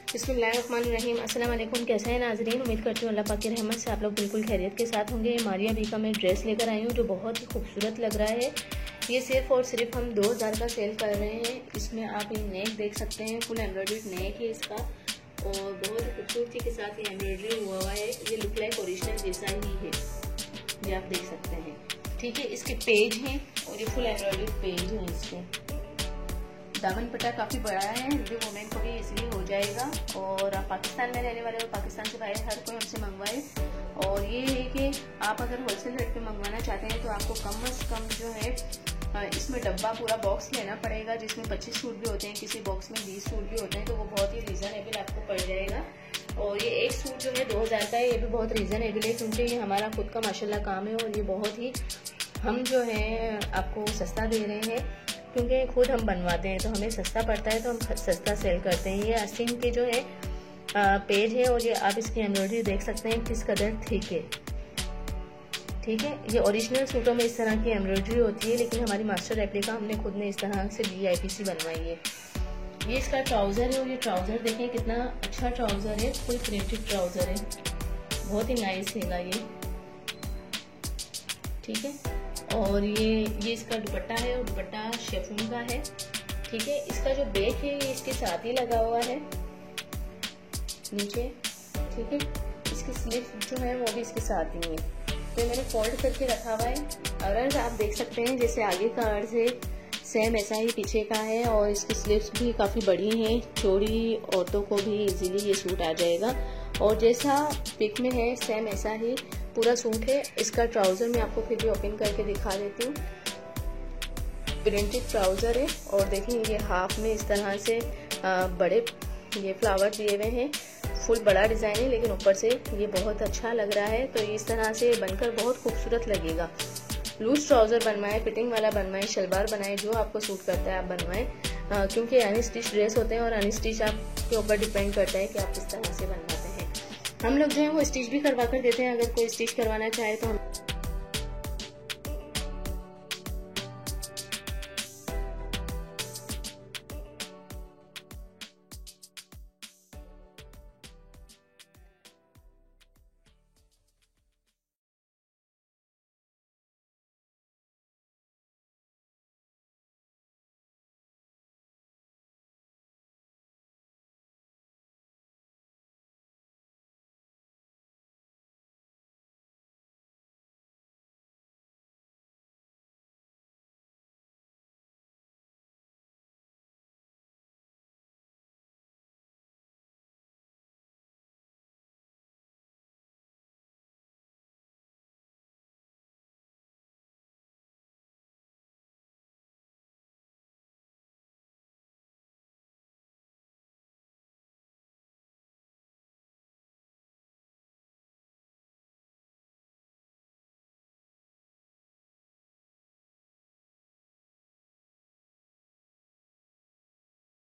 बिस्मिल्लाहिर्रहमानिर्रहीम। अस्सलाम वालेकुम। कैसे हैं नाजरीन? उम्मीद करती हूँ अल्लाह पाक की रहमत से आप लोग बिल्कुल खैरियत के साथ होंगे। मारिया बी का मैं ड्रेस लेकर आई हूँ जो बहुत ही खूबसूरत लग रहा है। ये सिर्फ और सिर्फ हम 2000 का सेल कर रहे हैं। इसमें आप ये नेक देख सकते हैं, फुल एम्ब्रॉयडर्ड नेक है इसका और बहुत ही खूबसूरती के साथ ये एम्ब्रॉयडरी हुआ है। ये लुक लाइक ओरिजिनल जैसा ही है, ये आप देख सकते हैं। ठीक है, इसके पेज हैं और ये फुल एम्ब्रॉयडर्ड पेज है। इसके दामन पट्टा काफ़ी बड़ा है, जो वुमेन को भी इसलिए हो जाएगा। और आप पाकिस्तान में रहने वाले और पाकिस्तान से बाहर हर कोई हमसे मंगवाए। और ये है कि आप अगर होलसेल रेट पे मंगवाना चाहते हैं तो आपको कम से कम जो है इसमें डब्बा पूरा बॉक्स लेना पड़ेगा, जिसमें 25 सूट भी होते हैं, किसी बॉक्स में 20 सूट भी होते हैं, तो वो बहुत ही रीज़नेबल आपको पड़ जाएगा। और ये एक सूट जो है 2000 का है, ये भी बहुत रीज़नेबल है क्योंकि ये हमारा खुद का माशाल्लाह काम है और ये बहुत ही हम जो है आपको सस्ता दे रहे हैं क्योंकि खुद हम बनवाते हैं तो हमें सस्ता पड़ता है, तो हम सस्ता सेल करते हैं। ये आस्तीन के जो है पेज है और ये आप इसकी एम्ब्रॉयडरी देख सकते हैं किस कदर थिक है। ठीक है, ये ओरिजिनल सूटों में इस तरह की एम्ब्रॉयडरी होती है, लेकिन हमारी मास्टर रेप्लिका हमने खुद ने इस तरह से VIPC बनवाई है। ये इसका ट्राउज़र है और ये ट्राउज़र देखें कितना अच्छा ट्राउज़र है, फुल प्रिंटेड ट्राउज़र है, बहुत ही नाइस है ये। ठीक है, और ये इसका दुपट्टा है और दुपट्टा शेफून का है। ठीक है, इसका जो बैक है ये इसके साथ ही लगा हुआ है नीचे। ठीक है, इसकी स्लीव जो है वो भी इसके साथ ही है, तो मैंने फोल्ड करके रखा हुआ है। अर्ज आप देख सकते हैं जैसे आगे का अर्ज है सेम ऐसा ही पीछे का है और इसकी स्लीव्स भी काफ़ी बड़ी हैं, चौड़ी औरतों को भी इजीली ये सूट आ जाएगा। और जैसा पिक में है सेम ऐसा ही पूरा सूट है। इसका ट्राउज़र मैं आपको फिर भी ओपन करके दिखा देती हूँ। प्रिंटेड ट्राउज़र है और देखिए ये हाफ में इस तरह से बड़े ये फ्लावर दिए हुए हैं, फुल बड़ा डिज़ाइन है, लेकिन ऊपर से ये बहुत अच्छा लग रहा है। तो इस तरह से बनकर बहुत खूबसूरत लगेगा। लूज ट्राउज़र बनवाएं, फिटिंग वाला बनवाएं, शलवार बनाएं, जो आपको सूट करता है आप बनवाएं, क्योंकि अनस्टिच ड्रेस होते हैं और अनस्टिच आपके ऊपर डिपेंड करता है कि आप किस तरह से बनवाते हैं। हम लोग जो है वो स्टिच भी करवा कर देते हैं, अगर कोई स्टिच करवाना चाहे तो हम